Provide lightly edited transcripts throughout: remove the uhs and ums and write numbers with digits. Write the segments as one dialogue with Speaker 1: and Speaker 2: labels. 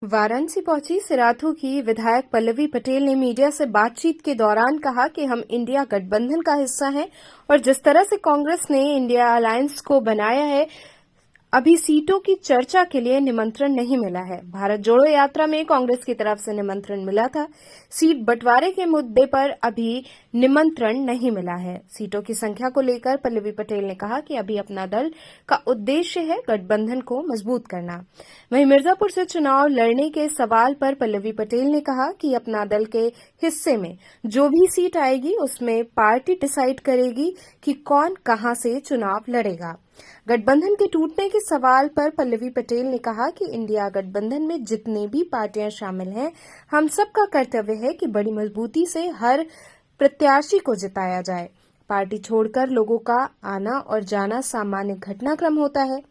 Speaker 1: वाराणसी पहुंची सिराथू की विधायक पल्लवी पटेल ने मीडिया से बातचीत के दौरान कहा कि हम इंडिया गठबंधन का हिस्सा हैं और जिस तरह से कांग्रेस ने इंडिया अलायंस को बनाया है, अभी सीटों की चर्चा के लिए निमंत्रण नहीं मिला है। भारत जोड़ो यात्रा में कांग्रेस की तरफ से निमंत्रण मिला था। सीट बंटवारे के मुद्दे पर अभी निमंत्रण नहीं मिला है। सीटों की संख्या को लेकर पल्लवी पटेल ने कहा कि अभी अपना दल का उद्देश्य है गठबंधन को मजबूत करना। वहीं मिर्जापुर से चुनाव लड़ने के सवाल पर पल्लवी पटेल ने कहा कि अपना दल के हिस्से में जो भी सीट आएगी उसमें पार्टी डिसाइड करेगी कि कौन कहां से चुनाव लड़ेगा। गठबंधन के टूटने के सवाल पर पल्लवी पटेल ने कहा कि इंडिया गठबंधन में जितनी भी पार्टियां शामिल हैं, हम सबका कर्तव्य है कि बड़ी मजबूती से हर प्रत्याशी को जिताया जाए। पार्टी छोड़कर लोगों का आना और जाना सामान्य घटनाक्रम होता है।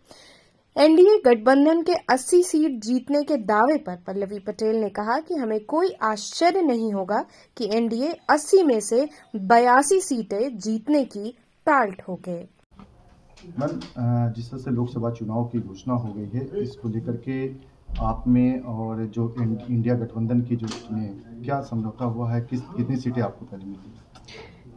Speaker 1: एनडीए गठबंधन के 80 सीट जीतने के दावे पर पल्लवी पटेल ने कहा कि हमें कोई आश्चर्य नहीं होगा कि एनडीए 80 में से 82 सीटें जीतने की ताल ठोके।
Speaker 2: मैम, जिस तरह से लोकसभा चुनाव की घोषणा हो गई है, इसको लेकर के आप में और जो इंडिया गठबंधन की जो क्या समझौता हुआ है, कितनी सीटें आपको पहले मिली?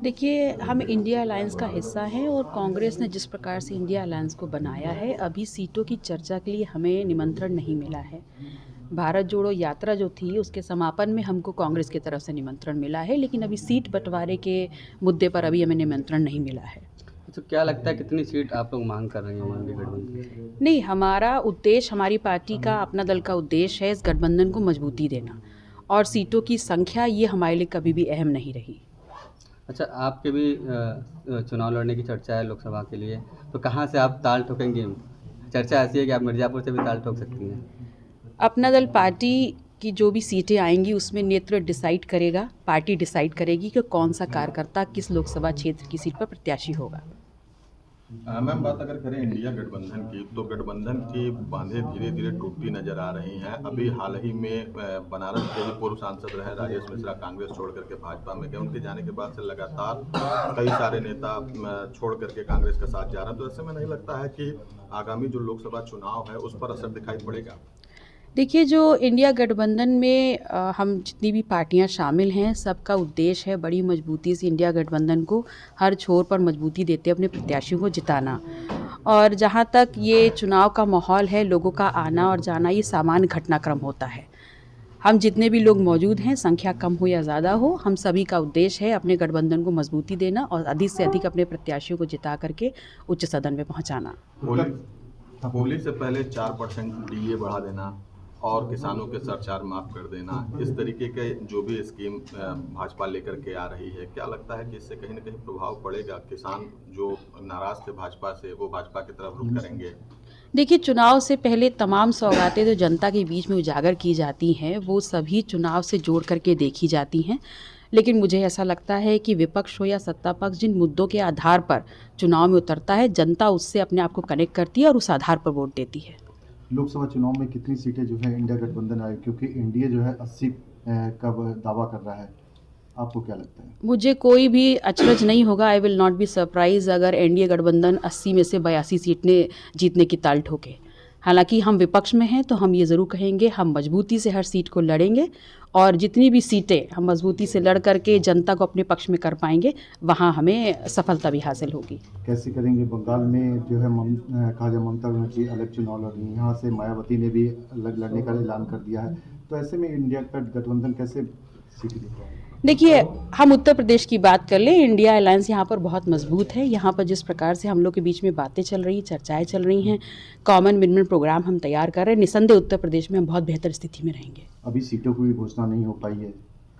Speaker 3: देखिए, हम इंडिया अलायंस का हिस्सा हैं और कांग्रेस ने जिस प्रकार से इंडिया अलायंस को बनाया है, अभी सीटों की चर्चा के लिए हमें निमंत्रण नहीं मिला है। भारत जोड़ो यात्रा जो थी उसके समापन में हमको कांग्रेस की तरफ से निमंत्रण मिला है, लेकिन अभी सीट बंटवारे के मुद्दे पर अभी हमें निमंत्रण नहीं मिला है।
Speaker 4: तो क्या लगता है कितनी सीट आप लोग मांग कर रहे हैं इंडिया गठबंधन?
Speaker 3: नहीं, हमारा उद्देश्य, हमारी पार्टी का, अपना दल का उद्देश्य है इस गठबंधन को मजबूती देना, और सीटों की संख्या ये हमारे लिए कभी भी अहम नहीं रही।
Speaker 4: अच्छा, आपके भी चुनाव लड़ने की चर्चा है लोकसभा के लिए, तो कहाँ से आप ताल ठोकेंगे? चर्चा ऐसी है कि आप मिर्ज़ापुर से भी ताल ठोक सकती हैं।
Speaker 3: अपना दल पार्टी की जो भी सीटें आएंगी उसमें नेतृत्व डिसाइड करेगा, पार्टी डिसाइड करेगी कि कौन सा कार्यकर्ता किस लोकसभा क्षेत्र की सीट पर प्रत्याशी होगा।
Speaker 5: मैम, बात अगर करें इंडिया गठबंधन की, तो गठबंधन की बांधें धीरे धीरे टूटती नजर आ रही हैं। अभी हाल ही में बनारस के ही पूर्व सांसद रहे राजेश मिश्रा कांग्रेस छोड़ करके भाजपा में गए। उनके जाने के बाद से लगातार कई सारे नेता छोड़ करके कांग्रेस का साथ जा रहे हैं। तो ऐसे में नहीं लगता है कि आगामी जो लोकसभा चुनाव है उस पर असर दिखाई पड़ेगा?
Speaker 3: देखिए, जो इंडिया गठबंधन में हम जितनी भी पार्टियां शामिल हैं, सबका उद्देश्य है बड़ी मजबूती से इंडिया गठबंधन को हर छोर पर मजबूती देते अपने प्रत्याशियों को जिताना। और जहां तक ये चुनाव का माहौल है, लोगों का आना और जाना ये सामान्य घटनाक्रम होता है। हम जितने भी लोग मौजूद हैं, संख्या कम हो या ज़्यादा हो, हम सभी का उद्देश्य है अपने गठबंधन को मजबूती देना और अधिक से अधिक अपने प्रत्याशियों को जिता करके उच्च सदन में पहुँचाना।
Speaker 5: होली से पहले 4% डीए बढ़ा देना और किसानों के सरचार्ज माफ कर देना, इस तरीके के जो भी स्कीम भाजपा लेकर के आ रही है, क्या लगता है कि इससे कहीं ना कहीं प्रभाव पड़ेगा? किसान जो नाराज थे भाजपा से, वो भाजपा की तरफ रुख करेंगे?
Speaker 3: देखिए, चुनाव से पहले तमाम सौगातें जो जनता के बीच में उजागर की जाती हैं, वो सभी चुनाव से जोड़ करके देखी जाती हैं। लेकिन मुझे ऐसा लगता है कि विपक्ष हो या सत्ता पक्ष, जिन मुद्दों के आधार पर चुनाव में उतरता है, जनता उससे अपने आप को कनेक्ट करती है और उस आधार पर वोट देती है।
Speaker 2: लोकसभा चुनाव में कितनी सीटें जो है इंडिया गठबंधन आए, क्योंकि एनडीए जो है 80 का दावा कर रहा है, आपको क्या लगता है?
Speaker 3: मुझे कोई भी अचरज नहीं होगा, I will not be surprise अगर एनडीए गठबंधन 80 में से 82 सीटें जीतने की ताल ठोके। हालांकि हम विपक्ष में हैं तो हम ये ज़रूर कहेंगे, हम मजबूती से हर सीट को लड़ेंगे और जितनी भी सीटें हम मजबूती से लड़ करके जनता को अपने पक्ष में कर पाएंगे, वहाँ हमें सफलता भी हासिल होगी।
Speaker 2: कैसे करेंगे? बंगाल में जो है कहा जाए ममता बनर्जी अलग चुनाव लड़ रही है, यहाँ से मायावती ने भी अलग लड़ने का ऐलान कर दिया है, तो ऐसे में इंडिया का गठबंधन कैसे सीट जीत पाएगा?
Speaker 3: देखिए, हम उत्तर प्रदेश की बात कर लें, इंडिया अलायंस यहाँ पर बहुत मजबूत है। यहाँ पर जिस प्रकार से हम लोग के बीच में बातें चल रही, चर्चाएं चल रही हैं, कॉमन मिनिमम प्रोग्राम हम तैयार कर रहे हैं, निसंदेह उत्तर प्रदेश में हम बहुत बेहतर स्थिति में रहेंगे।
Speaker 2: अभी सीटों की भी घोषणा नहीं हो पाई है,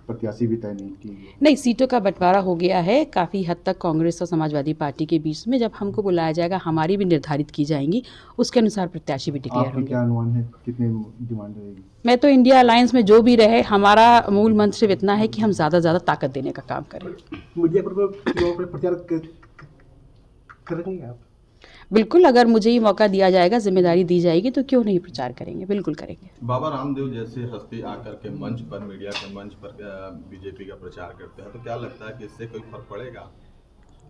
Speaker 2: प्रत्याशी भी तय नहीं की।
Speaker 3: नहीं, सीटों का बंटवारा हो गया है काफ़ी हद तक कांग्रेस और समाजवादी पार्टी के बीच में। जब हमको बुलाया जाएगा, हमारी भी निर्धारित की जाएंगी, उसके अनुसार प्रत्याशी भी डिक्लेयर होंगे।
Speaker 2: क्या अनुमान है, कितने डिमांड रहेगी?
Speaker 3: मैं तो इंडिया अलायंस में जो भी रहे, हमारा मूल मंत्र सिर्फ इतना है कि हम ज़्यादा से ज़्यादा ताकत देने का काम करें।
Speaker 6: मीडिया पर प्रचार करेंगे आप?
Speaker 3: बिल्कुल, अगर मुझे ये मौका दिया जाएगा, जिम्मेदारी दी जाएगी, तो क्यों नहीं प्रचार करेंगे, बिल्कुल करेंगे।
Speaker 5: बाबा रामदेव जैसे हस्ती आकर के मंच पर, मीडिया के मंच पर बीजेपी का प्रचार करते हैं, तो क्या लगता है कि इससे कोई फर्क पड़ेगा?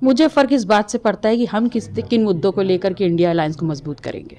Speaker 3: मुझे फ़र्क इस बात से पड़ता है कि हम किन मुद्दों को लेकर के इंडिया अलायंस को मजबूत करेंगे।